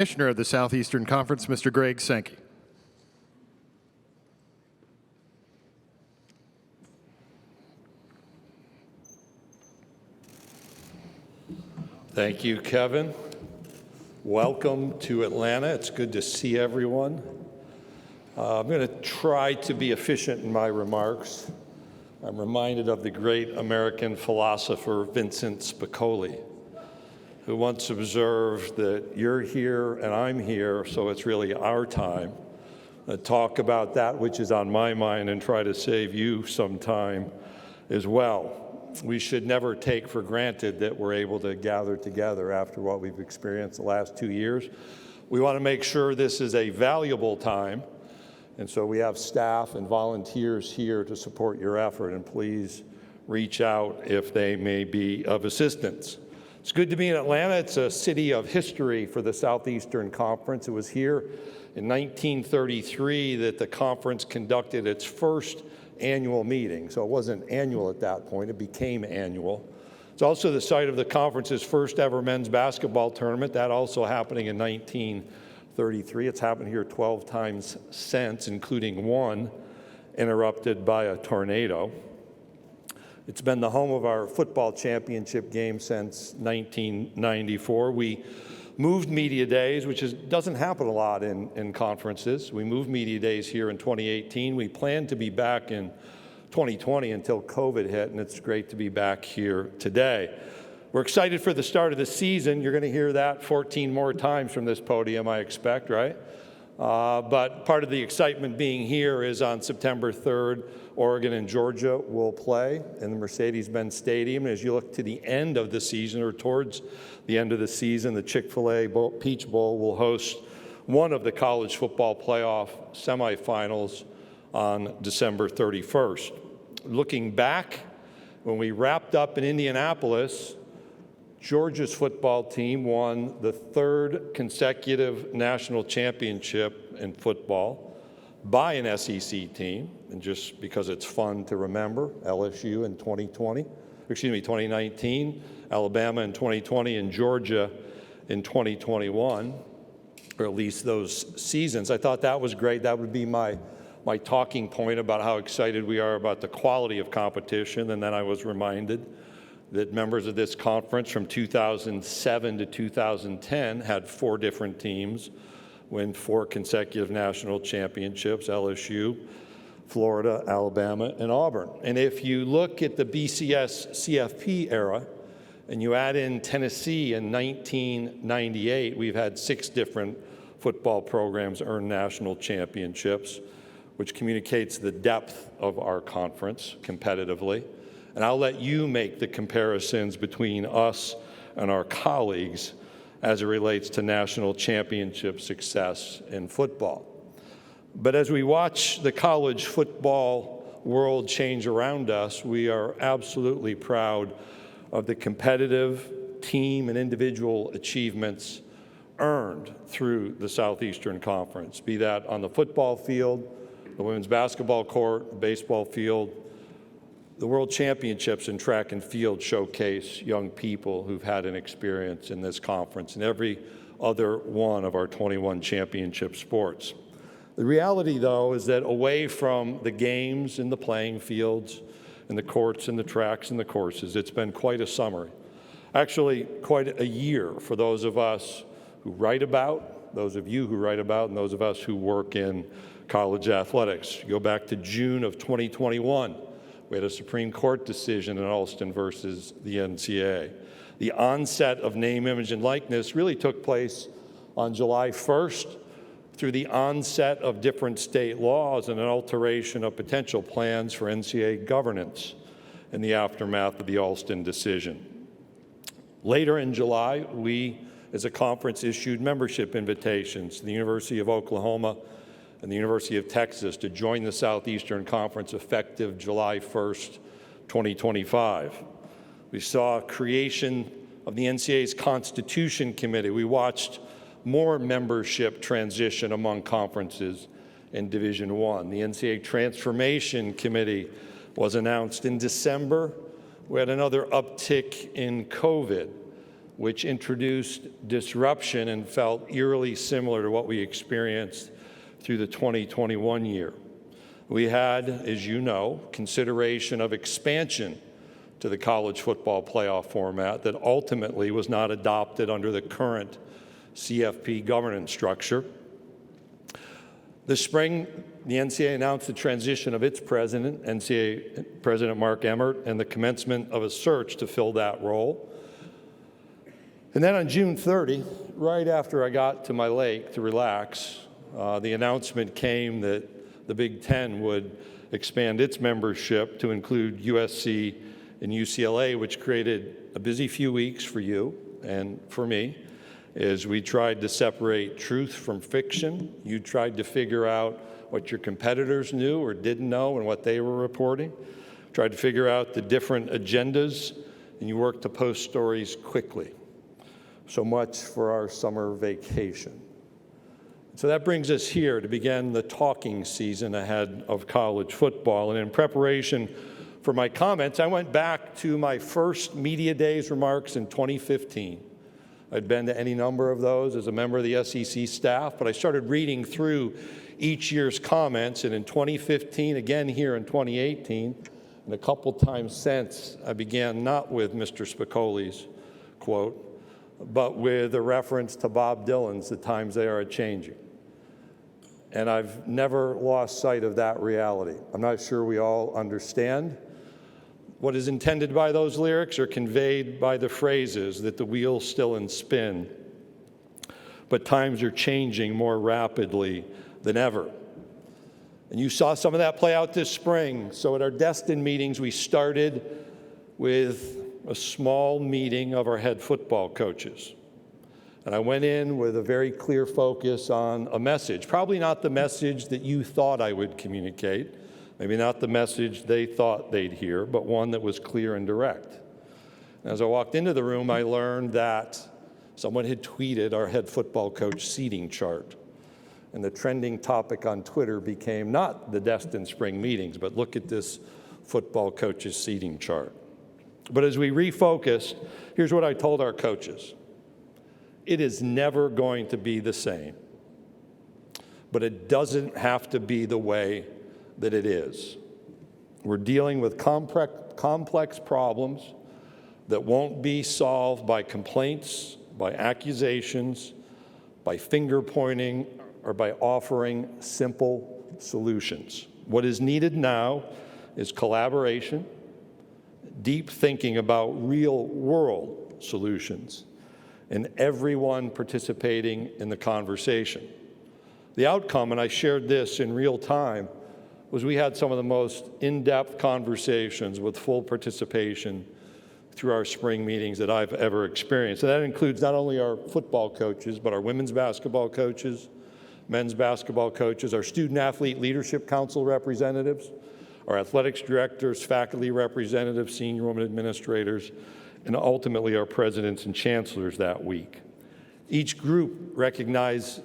Commissioner of the Southeastern Conference, Mr. Greg Sankey. Thank you, Kevin. Welcome to Atlanta. It's good to see everyone. I'm going to try to be efficient in my remarks. I'm reminded of the great American philosopher Vincent Spicoli, who once observed that you're here and I'm here, so it's really our time to talk about that which is on my mind and try to save you some time as well. We should never take for granted that we're able to gather together after what we've experienced the last 2 years. We want to make sure this is a valuable time, and so we have staff and volunteers here to support your effort, and please reach out if they may be of assistance. It's good to be in Atlanta. It's a city of history for the Southeastern Conference. It was here in 1933 that the conference conducted its first annual meeting. So it wasn't annual at that point, it became annual. It's also the site of the conference's first ever men's basketball tournament, that also happening in 1933. It's happened here 12 times since, including one interrupted by a tornado. It's been the home of our football championship game since 1994. We moved media days, which doesn't happen a lot in conferences. We moved media days here in 2018. We planned to be back in 2020 until COVID hit, and it's great to be back here today. We're excited for the start of the season. You're going to hear that 14 more times from this podium, I expect, right? But part of the excitement being here is on September 3rd, Oregon and Georgia will play in the Mercedes-Benz Stadium. As you look to the end of the season, or towards the end of the season, the Chick-fil-A Peach Bowl will host one of the college football playoff semifinals on December 31st. Looking back, when we wrapped up in Indianapolis, Georgia's football team won the third consecutive national championship in football by an SEC team, and just because it's fun to remember, LSU in 2019, Alabama in 2020, and Georgia in 2021, or at least those seasons. I thought that was great. That would be my talking point about how excited we are about the quality of competition. And then I was reminded that members of this conference from 2007 to 2010 had 4 different teams win 4 consecutive national championships: LSU, Florida, Alabama, and Auburn. And if you look at the BCS CFP era and you add in Tennessee in 1998, we've had 6 different football programs earn national championships, which communicates the depth of our conference competitively. And I'll let you make the comparisons between us and our colleagues as it relates to national championship success in football. But as we watch the college football world change around us, we are absolutely proud of the competitive team and individual achievements earned through the Southeastern Conference, be that on the football field, the women's basketball court, the baseball field. The World Championships in track and field showcase young people who've had an experience in this conference and every other one of our 21 championship sports. The reality, though, is that away from the games and the playing fields and the courts and the tracks and the courses, it's been quite a summer. Actually, quite a year for those of us who write about, those of you who write about, and those of us who work in college athletics. You go back to June of 2021. We had a Supreme Court decision in Alston versus the NCAA. The onset of name, image, and likeness really took place on July 1st through the onset of different state laws and an alteration of potential plans for NCAA governance in the aftermath of the Alston decision. Later in July, we, as a conference, issued membership invitations to the University of Oklahoma and the University of Texas to join the Southeastern Conference effective July 1st, 2025. We saw creation of the NCAA's Constitution Committee. We watched more membership transition among conferences in Division I. The NCAA Transformation Committee was announced in December. We had another uptick in COVID. which introduced disruption and felt eerily similar to what we experienced through the 2021 year. We had, as you know, consideration of expansion to the college football playoff format that ultimately was not adopted under the current CFP governance structure. This spring, the NCAA announced the transition of its president, NCAA President Mark Emmert, and the commencement of a search to fill that role. And then on June 30, right after I got to my lake to relax, the announcement came that the Big Ten would expand its membership to include USC and UCLA, which created a busy few weeks for you and for me as we tried to separate truth from fiction. You tried to figure out what your competitors knew or didn't know and what they were reporting. Tried to figure out the different agendas, and you worked to post stories quickly. So much for our summer vacation. So that brings us here to begin the talking season ahead of college football. And in preparation for my comments, I went back to my first Media Days remarks in 2015. I'd been to any number of those as a member of the SEC staff, but I started reading through each year's comments, and in 2015, again here in 2018, and a couple times since, I began not with Mr. Spicoli's quote, but with a reference to Bob Dylan's "The Times They Are A-Changing." And I've never lost sight of that reality. I'm not sure we all understand what is intended by those lyrics or conveyed by the phrases that the wheel's still in spin. But times are changing more rapidly than ever. And you saw some of that play out this spring. So at our Destin meetings, we started with a small meeting of our head football coaches. And I went in with a very clear focus on a message, probably not the message that you thought I would communicate, maybe not the message they thought they'd hear, but one that was clear and direct. As I walked into the room, I learned that someone had tweeted our head football coach seating chart. And the trending topic on Twitter became not the Destin spring meetings, but look at this football coach's seating chart. But as we refocused, here's what I told our coaches. It is never going to be the same, but it doesn't have to be the way that it is. We're dealing with complex problems that won't be solved by complaints, by accusations, by finger pointing, or by offering simple solutions. What is needed now is collaboration, deep thinking about real-world solutions, and everyone participating in the conversation. The outcome, and I shared this in real time, was we had some of the most in-depth conversations with full participation through our spring meetings that I've ever experienced. And that includes not only our football coaches, but our women's basketball coaches, men's basketball coaches, our Student-Athlete Leadership Council representatives, our athletics directors, faculty representatives, senior women administrators, and ultimately our presidents and chancellors that week. Each group recognizes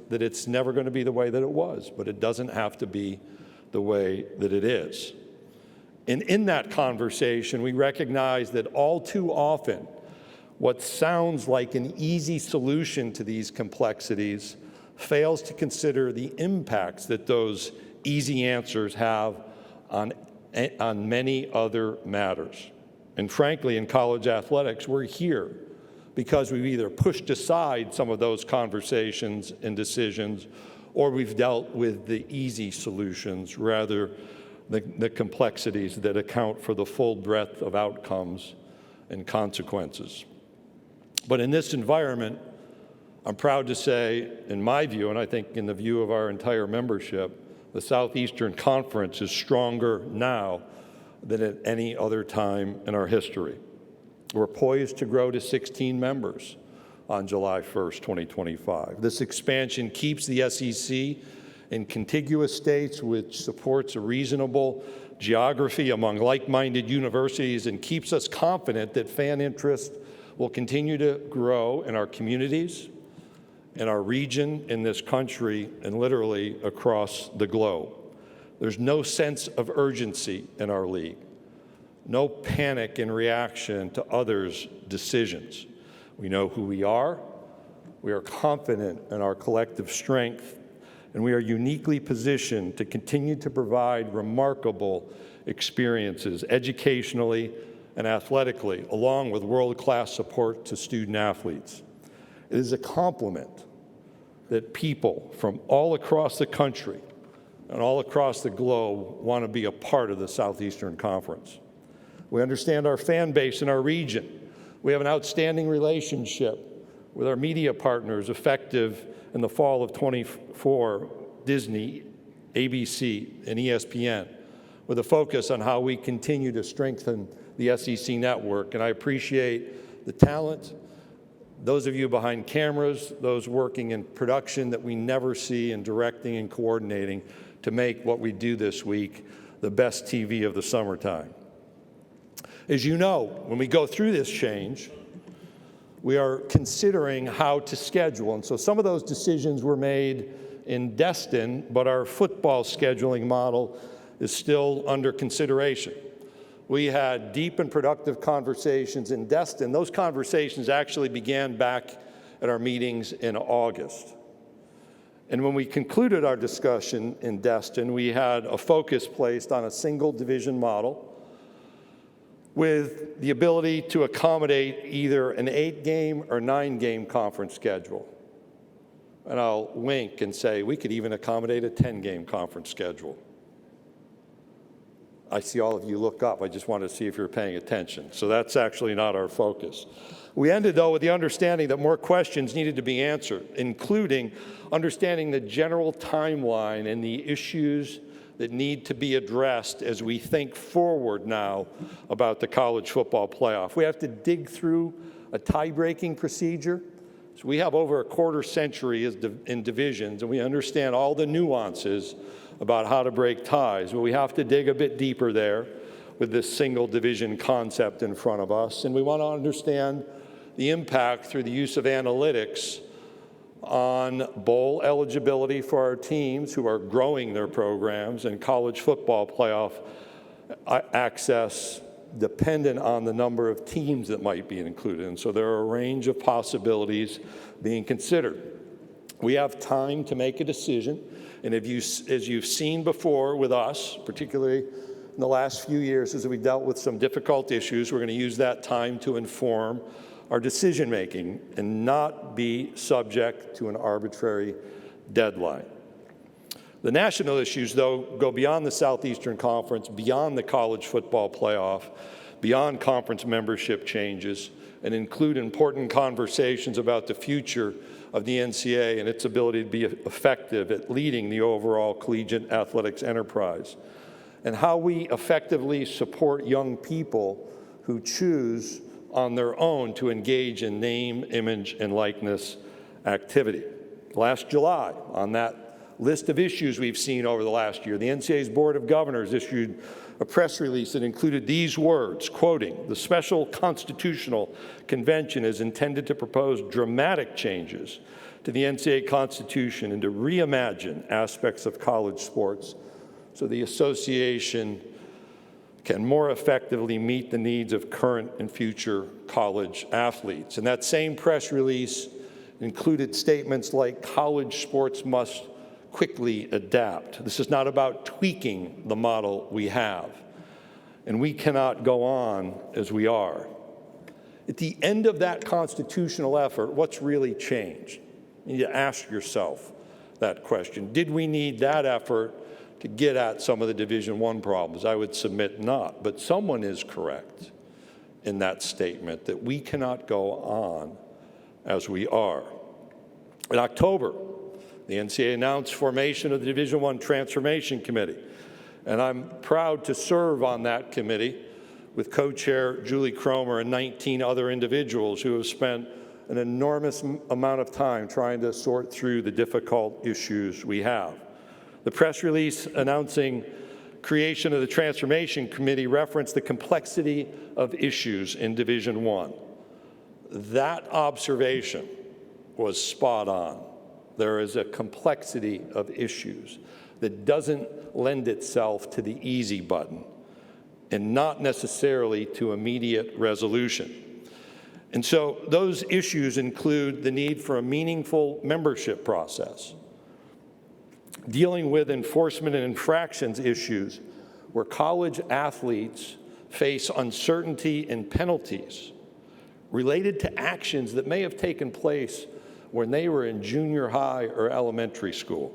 that it's never going to be the way that it was, but it doesn't have to be the way that it is. And in that conversation, we recognize that all too often, what sounds like an easy solution to these complexities fails to consider the impacts that those easy answers have on many other matters. And frankly, in college athletics, we're here because we've either pushed aside some of those conversations and decisions, or we've dealt with the easy solutions rather than the complexities that account for the full breadth of outcomes and consequences. But in this environment, I'm proud to say, in my view, and I think in the view of our entire membership, the Southeastern Conference is stronger now than at any other time in our history. We're poised to grow to 16 members on July 1st, 2025. This expansion keeps the SEC in contiguous states, which supports a reasonable geography among like-minded universities and keeps us confident that fan interest will continue to grow in our communities, in our region, in this country, and literally across the globe. There's no sense of urgency in our league. no panic in reaction to others' decisions. We know who we are confident in our collective strength, and we are uniquely positioned to continue to provide remarkable experiences educationally and athletically, along with world-class support to student athletes. It is a compliment that people from all across the country and all across the globe want to be a part of the Southeastern Conference. We understand our fan base in our region. We have an outstanding relationship with our media partners, effective in the fall of '24, Disney, ABC, and ESPN, with a focus on how we continue to strengthen the SEC network. And I appreciate the talent, those of you behind cameras, those working in production that we never see, and directing and coordinating to make what we do this week the best TV of the summertime. As you know, when we go through this change, we are considering how to schedule. And so some of those decisions were made in Destin, but our football scheduling model is still under consideration. We had deep and productive conversations in Destin. Those conversations actually began back at our meetings in August. And when we concluded our discussion in Destin, we had a focus placed on a single division model with the ability to accommodate either an 8-game or 9-game conference schedule. And I'll wink and say we could even accommodate a 10-game conference schedule. I see all of you look up. I just wanted to see if you're paying attention. So that's actually not our focus. We ended, though, with the understanding that more questions needed to be answered, including understanding the general timeline and the issues that need to be addressed as we think forward now about the college football playoff. We have to dig through a tie-breaking procedure. So we have over a quarter century in divisions, and we understand all the nuances about how to break ties. But we have to dig a bit deeper there with this single division concept in front of us. And we want to understand the impact through the use of analytics on bowl eligibility for our teams who are growing their programs, and college football playoff access dependent on the number of teams that might be included. And so there are a range of possibilities being considered. We have time to make a decision, and as you've seen before with us, particularly in the last few years as we dealt with some difficult issues, we're going to use that time to inform our decision-making and not be subject to an arbitrary deadline. The national issues, though, go beyond the Southeastern Conference, beyond the college football playoff, beyond conference membership changes, and include important conversations about the future of the NCAA and its ability to be effective at leading the overall collegiate athletics enterprise, and how we effectively support young people who choose on their own to engage in name, image, and likeness activity. Last July, on that list of issues we've seen over the last year, the NCAA's Board of Governors issued a press release that included these words, quoting, "The Special Constitutional Convention is intended to propose dramatic changes to the NCAA Constitution and to reimagine aspects of college sports so the association can more effectively meet the needs of current and future college athletes." And that same press release included statements like, "College sports must quickly adapt. This is not about tweaking the model we have, and we cannot go on as we are." At the end of that constitutional effort, what's really changed? You need to ask yourself that question. Did we need that effort to get at some of the Division I problems? I would submit not, but someone is correct in that statement that we cannot go on as we are. In October, the NCAA announced formation of the Division I Transformation Committee, and I'm proud to serve on that committee with co-chair Julie Cromer and 19 other individuals who have spent an enormous amount of time trying to sort through the difficult issues we have. The press release announcing creation of the Transformation Committee referenced the complexity of issues in Division I. That observation was spot on. There is a complexity of issues that doesn't lend itself to the easy button. and not necessarily to immediate resolution. And so those issues include the need for a meaningful membership process, dealing with enforcement and infractions issues where college athletes face uncertainty and penalties related to actions that may have taken place when they were in junior high or elementary school.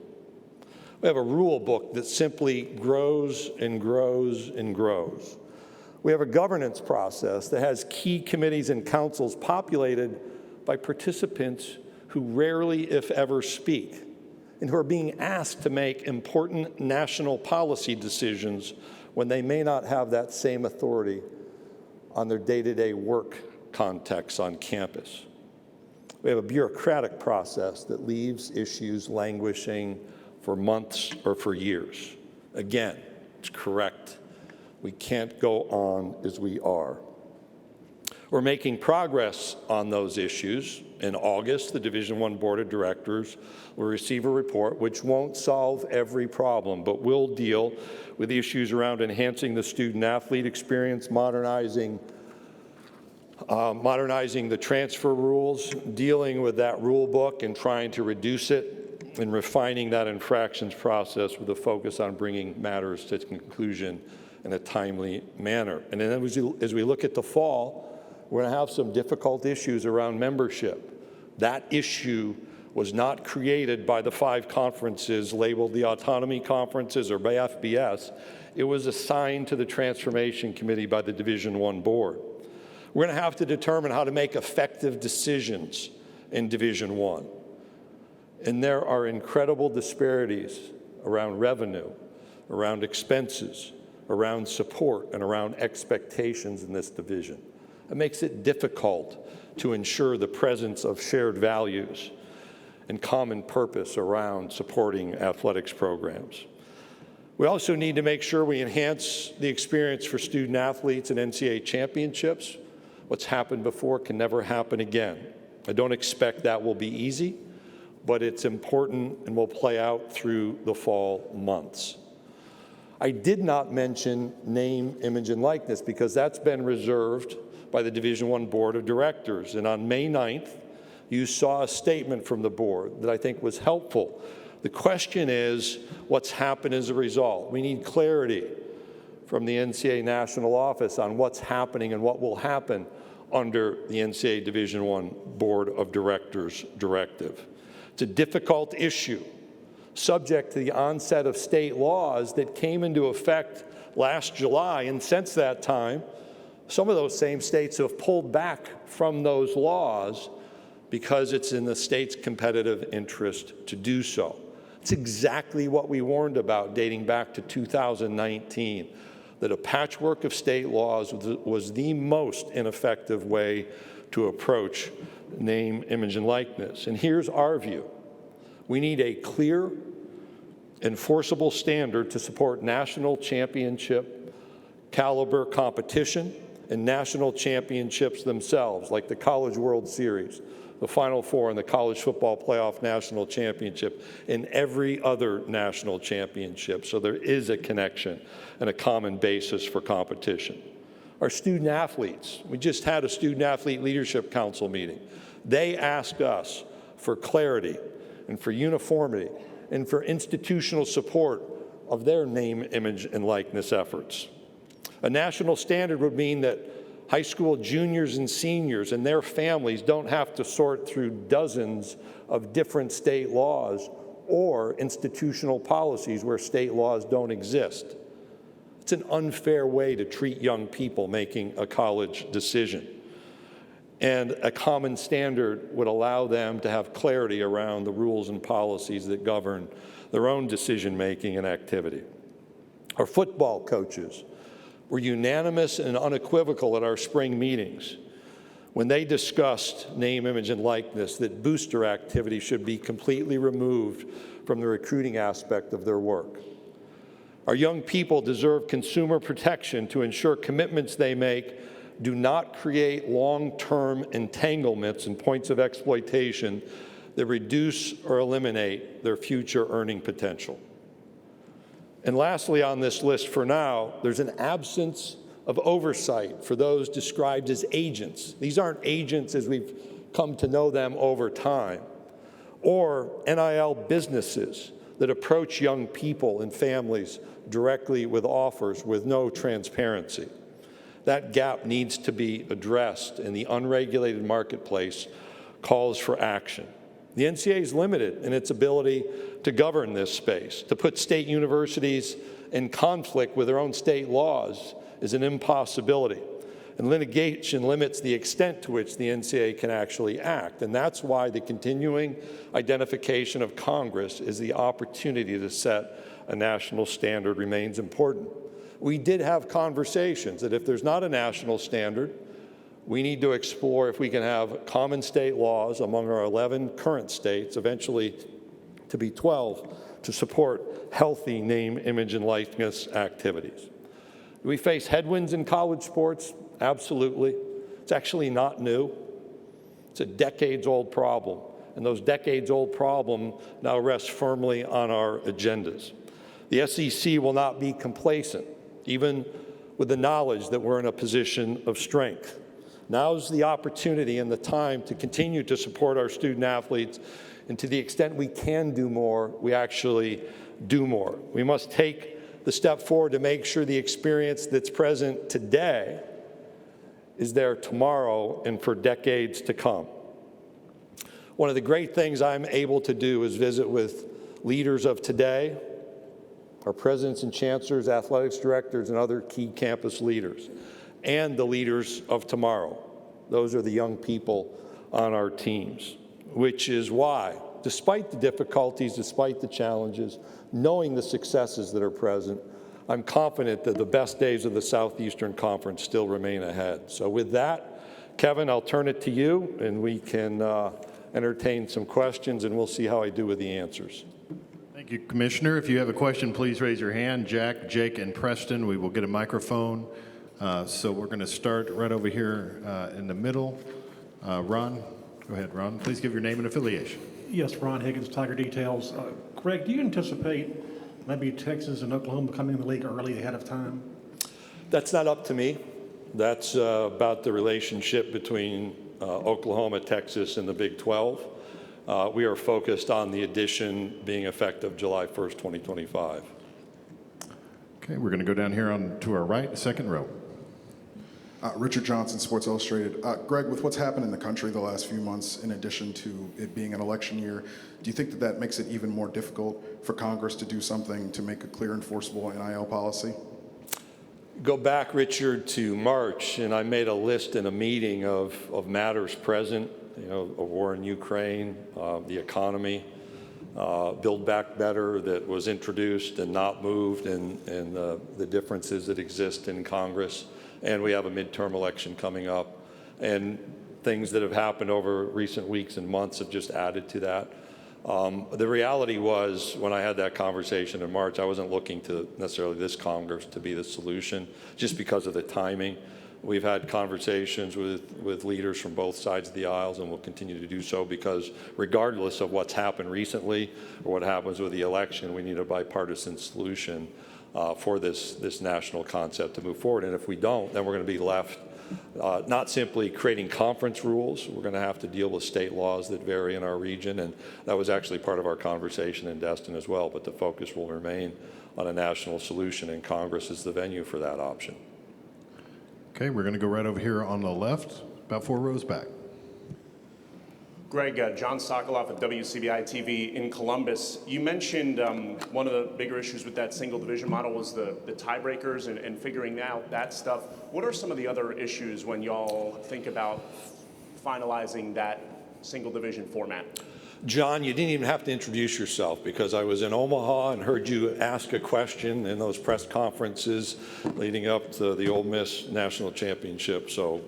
We have a rule book that simply grows and grows and grows. We have a governance process that has key committees and councils populated by participants who rarely, if ever, speak, and who are being asked to make important national policy decisions when they may not have that same authority on their day-to-day work context on campus. We have a bureaucratic process that leaves issues languishing for months or for years. Again, it's correct. We can't go on as we are. We're making progress on those issues. In August, the Division I Board of Directors will receive a report which won't solve every problem, but will deal with the issues around enhancing the student-athlete experience, modernizing the transfer rules, dealing with that rule book and trying to reduce it, and refining that infractions process with a focus on bringing matters to conclusion in a timely manner. And then as we look at the fall, we're going to have some difficult issues around membership. That issue was not created by the 5 conferences labeled the Autonomy Conferences or by FBS. It was assigned to the Transformation Committee by the Division I Board. We're going to have to determine how to make effective decisions in Division I. And there are incredible disparities around revenue, around expenses, around support, and around expectations in this division. It makes it difficult to ensure the presence of shared values and common purpose around supporting athletics programs. We also need to make sure we enhance the experience for student athletes in NCAA championships. What's happened before can never happen again. I don't expect that will be easy, but it's important and will play out through the fall months. I did not mention name, image, and likeness because that's been reserved by the Division I Board of Directors. And on May 9th, you saw a statement from the board that I think was helpful. The question is, what's happened as a result? We need clarity from the NCAA National Office on what's happening and what will happen under the NCAA Division I Board of Directors directive. It's a difficult issue, subject to the onset of state laws that came into effect last July. And since that time, some of those same states have pulled back from those laws because it's in the state's competitive interest to do so. It's exactly what we warned about dating back to 2019, that a patchwork of state laws was the most ineffective way to approach name, image, and likeness. And here's our view. We need a clear, enforceable standard to support national championship caliber competition and national championships themselves, like the College World Series, the Final Four, and the College Football Playoff National Championship, and every other national championship. So there is a connection and a common basis for competition. Our student athletes, we just had a Student Athlete Leadership Council meeting. They asked us for clarity and for uniformity and for institutional support of their name, image, and likeness efforts. A national standard would mean that high school juniors and seniors and their families don't have to sort through dozens of different state laws or institutional policies where state laws don't exist. It's an unfair way to treat young people making a college decision. And a common standard would allow them to have clarity around the rules and policies that govern their own decision-making and activity. Our football coaches were unanimous and unequivocal at our spring meetings when they discussed name, image, and likeness, that booster activity should be completely removed from the recruiting aspect of their work. Our young people deserve consumer protection to ensure commitments they make do not create long-term entanglements and points of exploitation that reduce or eliminate their future earning potential. And lastly on this list for now, there's an absence of oversight for those described as agents. These aren't agents as we've come to know them over time, or NIL businesses that approach young people and families directly with offers with no transparency. That gap needs to be addressed, and the unregulated marketplace calls for action. The NCAA is limited in its ability to govern this space. To put state universities in conflict with their own state laws is an impossibility. And litigation limits the extent to which the NCAA can actually act. And that's why the continuing identification of Congress as the opportunity to set a national standard remains important. We did have conversations that if there's not a national standard, we need to explore if we can have common state laws among our 11 current states, eventually to be 12, to support healthy name, image, and likeness activities. Do we face headwinds in college sports? Absolutely. It's actually not new. It's a decades-old problem, and those decades-old problems now rest firmly on our agendas. The SEC will not be complacent, even with the knowledge that we're in a position of strength. Now's the opportunity and the time to continue to support our student athletes, and to the extent we can do more, we actually do more. We must take the step forward to make sure the experience that's present today is there tomorrow and for decades to come. One of the great things I'm able to do is visit with leaders of today, our presidents and chancellors, athletics directors, and other key campus leaders, and the leaders of tomorrow. Those are the young people on our teams, which is why, despite the difficulties, despite the challenges, knowing the successes that are present, I'm confident that the best days of the Southeastern Conference still remain ahead. So with that, Kevin, I'll turn it to you, and we can entertain some questions, and we'll see how I do with the answers. Thank you, Commissioner. If you have a question, please raise your hand. Jack, Jake, and Preston, we will get a microphone. So we're going to start right over here in the middle. Ron, go ahead, Ron. Please give your name and affiliation. Yes, Ron Higgins, Tiger Details. Greg, do you anticipate maybe Texas and Oklahoma coming in the league early ahead of time? That's not up to me. That's about the relationship between Oklahoma, Texas, and the Big 12. We are focused on the addition being effective July 1st, 2025. Okay, we're going to go down here on to our right, second row. Richard Johnson, Sports Illustrated. Greg, with what's happened in the country the last few months, in addition to it being an election year, do you think that that makes it even more difficult for Congress to do something to make a clear, enforceable NIL policy? Go back, Richard, to March, and I made a list in a meeting of matters present, a war in Ukraine, the economy, Build Back Better that was introduced and not moved, and the differences that exist in Congress. And we have a midterm election coming up, and things that have happened over recent weeks and months have just added to that. The reality was, when I had that conversation in March, I wasn't looking to necessarily this Congress to be the solution, just because of the timing. We've had conversations with leaders from both sides of the aisles, and we'll continue to do so, because regardless of what's happened recently or what happens with the election, we need a bipartisan solution for this national concept to move forward. And if we don't, then we're going to be left not simply creating conference rules. We're going to have to deal with state laws that vary in our region, and that was actually part of our conversation in Destin as well. But the focus will remain on a national solution, and Congress is the venue for that option. Okay, we're going to go right over here on the left, about 4 rows back. Greg, John Sokoloff of WCBI TV in Columbus. You mentioned one of the bigger issues with that single division model was the tiebreakers and figuring out that stuff. What are some of the other issues when y'all think about finalizing that single division format? John, you didn't even have to introduce yourself, because I was in Omaha and heard you ask a question in those press conferences leading up to the Ole Miss National Championship. So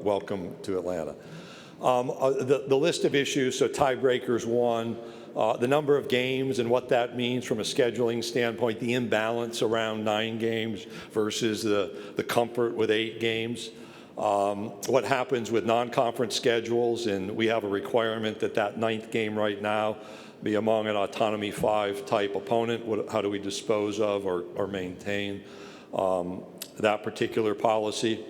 welcome to Atlanta. The list of issues, so tiebreakers one, the number of games and what that means from a scheduling standpoint, the imbalance around 9 games versus the comfort with 8 games. What happens with non-conference schedules, and we have a requirement that 9th game right now be among an Autonomy 5 type opponent. How do we dispose of or maintain that particular policy.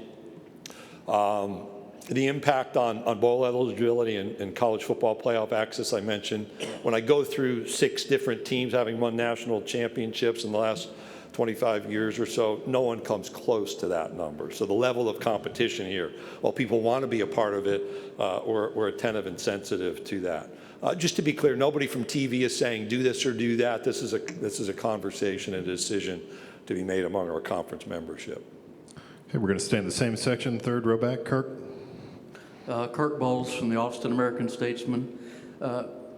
The impact on bowl eligibility and college football playoff access I mentioned. When I go through 6 different teams having won national championships in the last 25 years or so, no one comes close to that number. So the level of competition here, while people want to be a part of it, we're attentive and sensitive to that. Just to be clear, nobody from TV is saying do this or do that. This is a conversation and a decision to be made among our conference membership. Okay, we're going to stay in the same section, third row back. Kirk? Kirk Bowles from the Austin American-Statesman.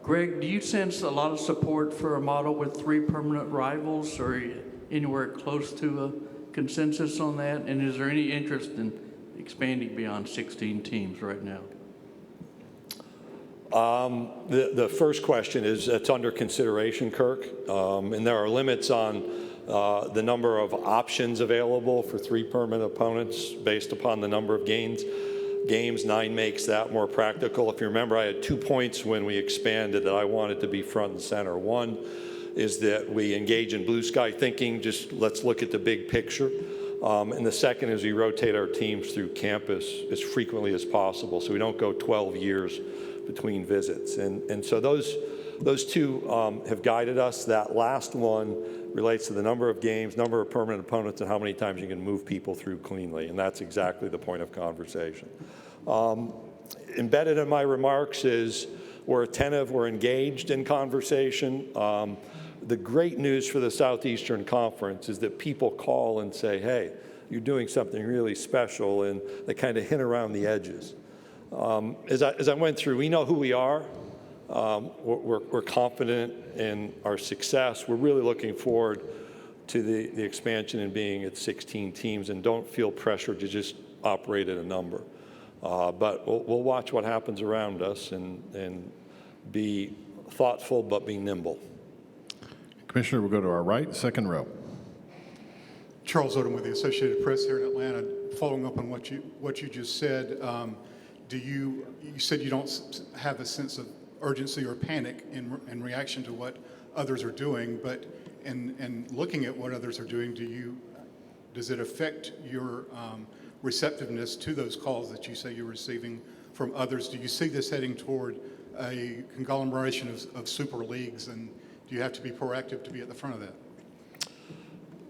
Greg, do you sense a lot of support for a model with 3 permanent rivals, or anywhere close to a consensus on that? And is there any interest in expanding beyond 16 teams right now? The first question is it's under consideration, Kirk, and there are limits on the number of options available for 3 permanent opponents based upon the number of games. 9 makes that more practical. If you remember, I had 2 points when we expanded that I wanted to be front and center. One is that we engage in blue sky thinking, just let's look at the big picture. And the second is we rotate our teams through campus as frequently as possible so we don't go 12 years between visits. And so those 2 have guided us. That last one relates to the number of games, number of permanent opponents, and how many times you can move people through cleanly. And that's exactly the point of conversation. Embedded in my remarks is we're attentive, we're engaged in conversation. The great news for the Southeastern Conference is that people call and say, hey, you're doing something really special, and they kind of hint around the edges. As I went through, we know who we are. We're confident in our success. We're really looking forward to the expansion and being at 16 teams, and don't feel pressured to just operate at a number. But we'll watch what happens around us and be thoughtful but be nimble. Commissioner, we'll go to our right, second row. Charles Odom with the Associated Press here in Atlanta. Following up on what you just said, you said you don't have a sense of urgency or panic in reaction to what others are doing, but in looking at what others are doing, does it affect your receptiveness to those calls that you say you're receiving from others? Do you see this heading toward a conglomeration of super leagues, and do you have to be proactive to be at the front of that?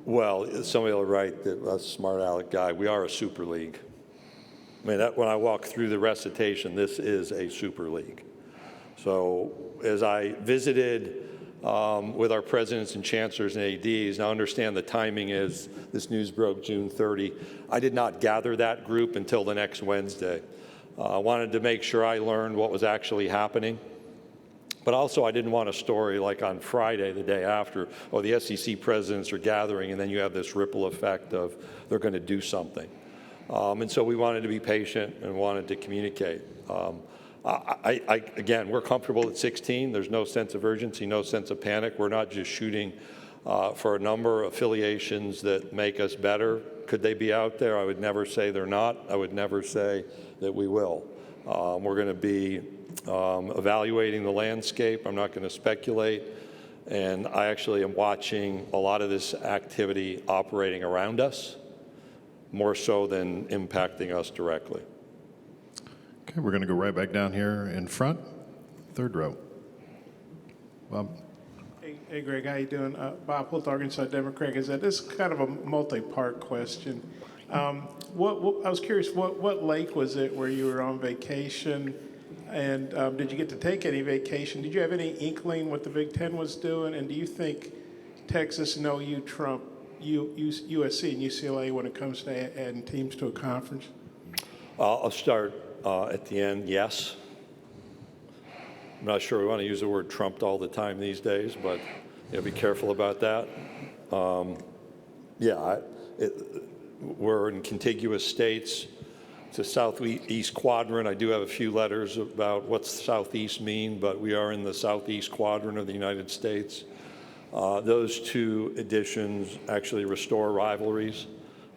Well, somebody will write that a smart aleck guy, we are a super league. I mean, when I walk through the recitation, this is a super league. So as I visited with our presidents and chancellors and ADs, now understand the timing is this news broke June 30. I did not gather that group until the next Wednesday. I wanted to make sure I learned what was actually happening. But also I didn't want a story like on Friday, the day after, oh, the SEC presidents are gathering, and then you have this ripple effect of they're going to do something. And so we wanted to be patient and wanted to communicate. Again, we're comfortable at 16. There's no sense of urgency, no sense of panic. We're not just shooting for a number of affiliations that make us better. Could they be out there? I would never say they're not. I would never say that we will. We're going to be evaluating the landscape. I'm not going to speculate. And I actually am watching a lot of this activity operating around us, more so than impacting us directly. Okay, we're going to go right back down here in front, third row. Bob. Hey, Greg, how you doing? Bob Holt, Arkansas Democrat. This is kind of a multi-part question. I was curious, what lake was it where you were on vacation? And did you get to take any vacation? Did you have any inkling what the Big Ten was doing? And do you think Texas and OU trump USC and UCLA when it comes to adding teams to a conference? I'll start at the end, yes. I'm not sure we want to use the word trumped all the time these days, but be careful about that. We're in contiguous states. It's a southeast quadrant. I do have a few letters about what's southeast mean, but we are in the southeast quadrant of the United States. Those 2 additions actually restore rivalries.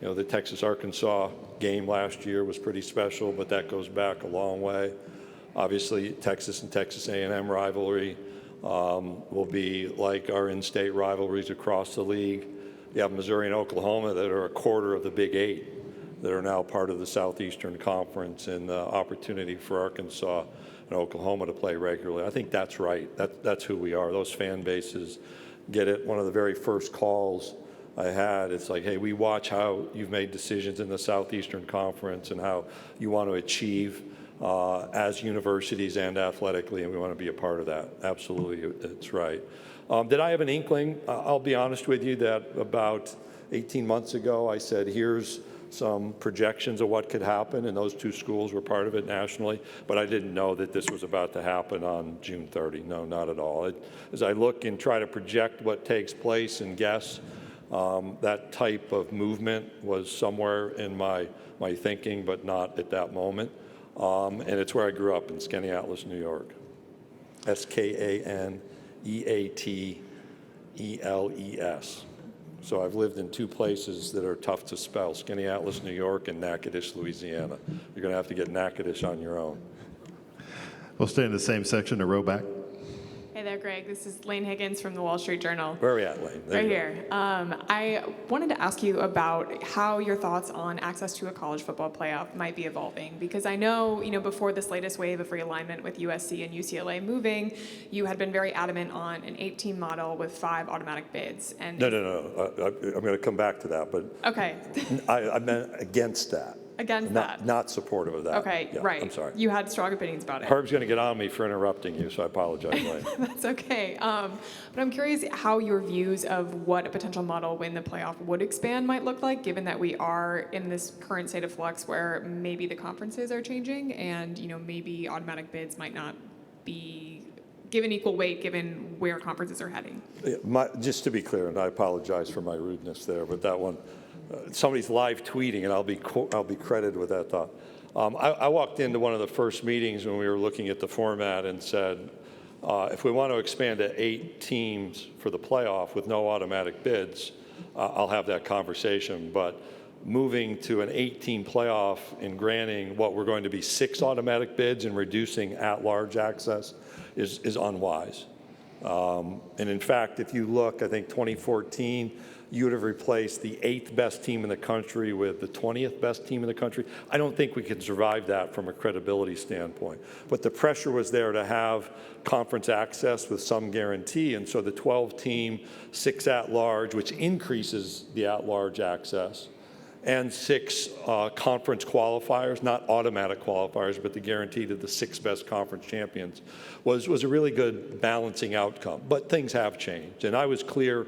The Texas-Arkansas game last year was pretty special, but that goes back a long way. Obviously, Texas and Texas A&M rivalry will be like our in-state rivalries across the league. You have Missouri and Oklahoma that are a quarter of the Big Eight that are now part of the Southeastern Conference, and the opportunity for Arkansas and Oklahoma to play regularly. I think that's right. That's who we are. Those fan bases get it. One of the very first calls I had, it's like, hey, we watch how you've made decisions in the Southeastern Conference and how you want to achieve as universities and athletically, and we want to be a part of that. Absolutely, it's right. Did I have an inkling? I'll be honest with you that about 18 months ago, I said, here's some projections of what could happen, and those two schools were part of it nationally, but I didn't know that this was about to happen on June 30. No, not at all. As I look and try to project what takes place and guess, that type of movement was somewhere in my thinking, but not at that moment. And it's where I grew up, in Skaneateles, New York. Skaneateles. So I've lived in two places that are tough to spell, Skaneateles, New York, and Natchitoches, Louisiana. You're going to have to get Natchitoches on your own. We'll stay in the same section, a row back. Hey there, Greg. This is Lane Higgins from the Wall Street Journal. Where are we at, Lane? There Right you go. here. I wanted to ask you about how your thoughts on access to a college football playoff might be evolving, because I know, before this latest wave of realignment with USC and UCLA moving, you had been very adamant on an 8-team model with 5 automatic bids. And No. I'm going to come back to that, but okay, I meant against that. against that. Not supportive of that. Okay, Yeah, right. I'm sorry. You had strong opinions about it. Herb's going to get on me for interrupting you, so I apologize, Lane. That's okay. But I'm curious how your views of what a potential model when the playoff would expand might look like, given that we are in this current state of flux where maybe the conferences are changing and, maybe automatic bids might not be given equal weight given where conferences are heading. Just to be clear, and I apologize for my rudeness there, but that one, somebody's live tweeting, and I'll be credited with that thought. I walked into one of the first meetings when we were looking at the format and said, if we want to expand to 8 teams for the playoff with no automatic bids, I'll have that conversation. But moving to an 8-team playoff and granting what we're going to be 6 automatic bids and reducing at-large access is unwise. And in fact, if you look, I think 2014, you would have replaced the 8th best team in the country with the 20th best team in the country. I don't think we can survive that from a credibility standpoint. But the pressure was there to have conference access with some guarantee, and so the 12-team, 6 at-large, which increases the at-large access, and 6 conference qualifiers, not automatic qualifiers, but the guarantee to the 6 best conference champions, was a really good balancing outcome. But things have changed, and I was clear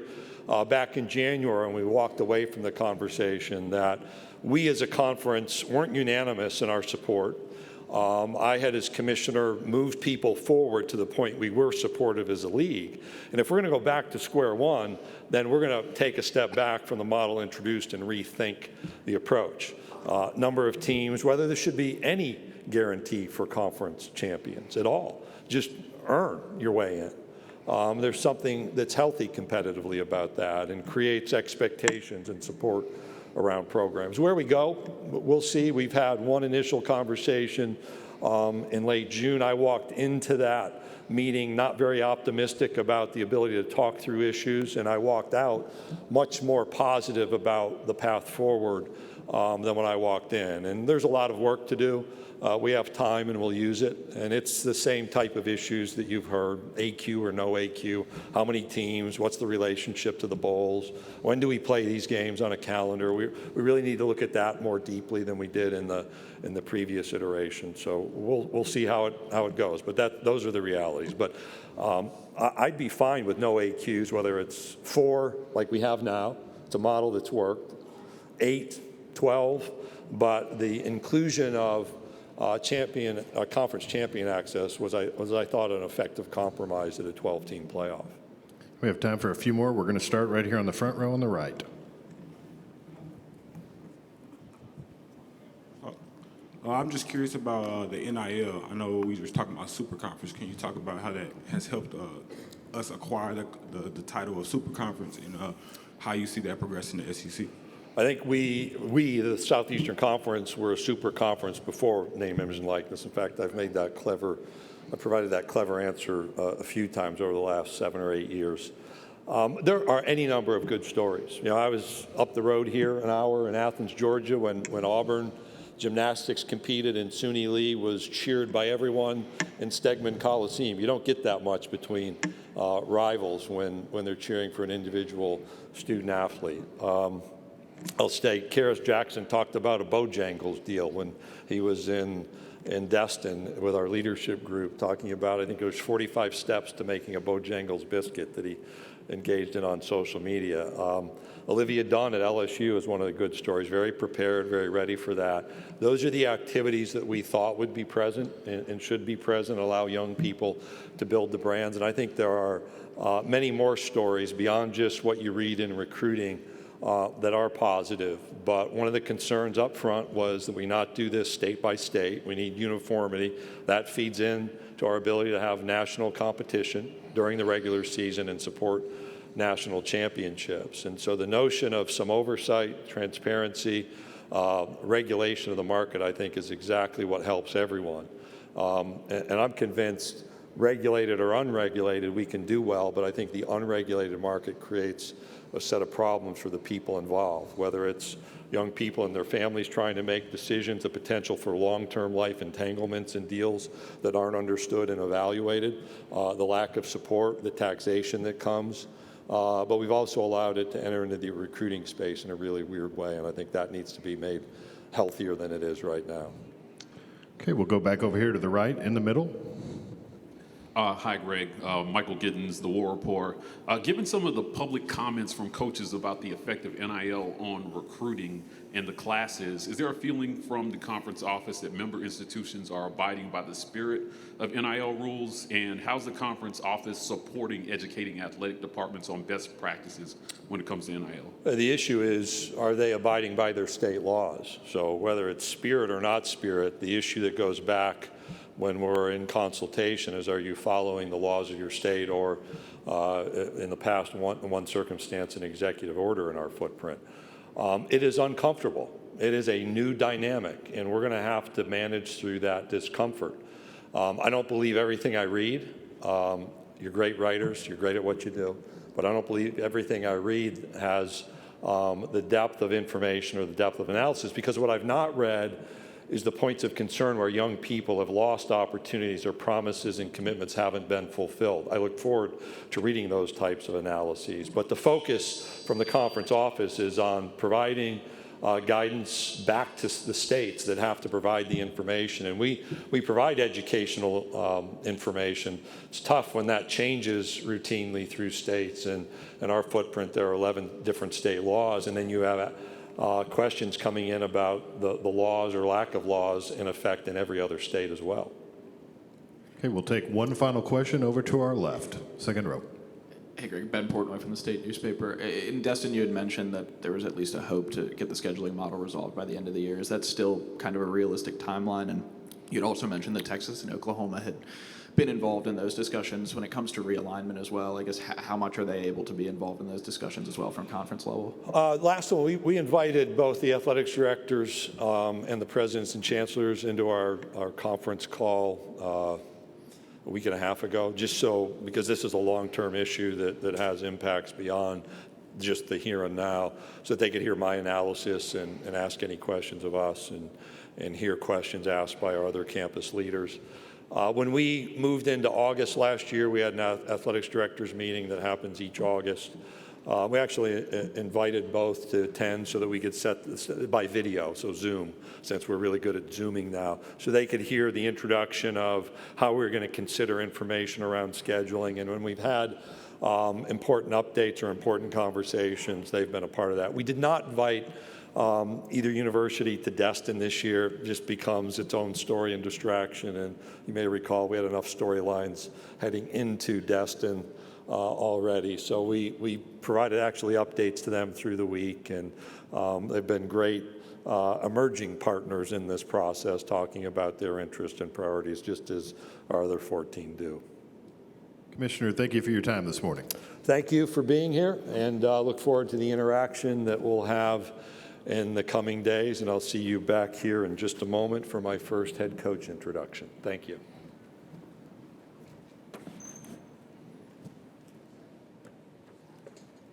back in January when we walked away from the conversation that we as a conference weren't unanimous in our support. I had, as commissioner, moved people forward to the point we were supportive as a league. And if we're going to go back to square one, then we're going to take a step back from the model introduced and rethink the approach. Number of teams, whether there should be any guarantee for conference champions at all. Just earn your way in. There's something that's healthy competitively about that and creates expectations and support around programs. Where we go, we'll see. We've had one initial conversation in late June. I walked into that meeting not very optimistic about the ability to talk through issues, and I walked out much more positive about the path forward than when I walked in. And there's a lot of work to do. We have time and we'll use it. And it's the same type of issues that you've heard, AQ or no AQ, how many teams, what's the relationship to the bowls, when do we play these games on a calendar. We really need to look at that more deeply than we did in the previous iteration. So we'll see how it goes. But those are the realities. But I'd be fine with no AQs, whether it's 4 like we have now. It's a model that's worked, 8, 12, but the inclusion of conference champion access was I thought an effective compromise at a 12-team playoff. We have time for a few more. We're going to start right here on the front row on the right. I'm just curious about the NIL. I know we were talking about Super Conference. Can you talk about how that has helped us acquire the title of Super Conference and how you see that progressing in the SEC? I think we, the Southeastern Conference, were a super conference before name, image, and likeness. In fact, I provided that clever answer a few times over the last 7 or 8 years. There are any number of good stories. You know, I was up the road here an hour in Athens, Georgia, when Auburn gymnastics competed and Suni Lee was cheered by everyone in Stegman Coliseum. You don't get that much between rivals when they're cheering for an individual student athlete. I'll state, Karis Jackson talked about a Bojangles deal when he was in Destin with our leadership group, talking about, I think it was 45 steps to making a Bojangles biscuit that he engaged in on social media. Olivia Dunn at LSU is one of the good stories, very prepared, very ready for that. Those are the activities that we thought would be present and should be present, allow young people to build the brands. And I think there are many more stories beyond just what you read in recruiting that are positive. But one of the concerns up front was that we not do this state by state. We need uniformity. That feeds in to our ability to have national competition during the regular season and support national championships. And so the notion of some oversight, transparency, regulation of the market, I think, is exactly what helps everyone. And I'm convinced, regulated or unregulated, we can do well, but I think the unregulated market creates a set of problems for the people involved, whether it's young people and their families trying to make decisions, the potential for long-term life entanglements and deals that aren't understood and evaluated, the lack of support, the taxation that comes. But we've also allowed it to enter into the recruiting space in a really weird way, and I think that needs to be made healthier than it is right now. Okay, we'll go back over here to the right in the middle. Hi, Greg. Michael Giddens, The War Report. Given some of the public comments from coaches about the effect of NIL on recruiting and the classes, is there a feeling from the conference office that member institutions are abiding by the spirit of NIL rules? And how's the conference office supporting educating athletic departments on best practices when it comes to NIL? The issue is, are they abiding by their state laws? So whether it's spirit or not spirit, the issue that goes back when we're in consultation is, are you following the laws of your state, or in the past, in one circumstance, an executive order in our footprint. It is uncomfortable. It is a new dynamic, and we're going to have to manage through that discomfort. I don't believe everything I read. You're great writers. You're great at what you do. But I don't believe everything I read has the depth of information or the depth of analysis, because what I've not read is the points of concern where young people have lost opportunities or promises and commitments haven't been fulfilled. I look forward to reading those types of analyses. But the focus from the conference office is on providing guidance back to the states that have to provide the information. And we provide educational information. It's tough when that changes routinely through states. And in our footprint, there are 11 different state laws. And then you have questions coming in about the laws or lack of laws in effect in every other state as well. Okay, we'll take one final question over to our left, second row. Hey, Greg, Ben Portnoy from the State Newspaper. In Destin, you had mentioned that there was at least a hope to get the scheduling model resolved by the end of the year. Is that still kind of a realistic timeline? And you'd also mentioned that Texas and Oklahoma had been involved in those discussions. When it comes to realignment as well, I guess how much are they able to be involved in those discussions as well from conference level? Last one, we invited both the athletics directors and the presidents and chancellors into our conference call a week and a half ago, just so, because this is a long-term issue that has impacts beyond just the here and now, so that they could hear my analysis and ask any questions of us and hear questions asked by our other campus leaders. When we moved into August last year, we had an athletics directors meeting that happens each August. We actually invited both to attend so that we could set this by video, so Zoom, since we're really good at Zooming now, so they could hear the introduction of how we're going to consider information around scheduling. And when we've had important updates or important conversations, they've been a part of that. We did not invite either university to Destin this year. Just becomes its own story and distraction. And you may recall we had enough storylines heading into Destin already. So we provided actually updates to them through the week, and they've been great emerging partners in this process, talking about their interest and priorities, just as our other 14 do. Commissioner, thank you for your time this morning. Thank you for being here, and look forward to the interaction that we'll have in the coming days, and I'll see you back here in just a moment for my first head coach introduction. Thank you.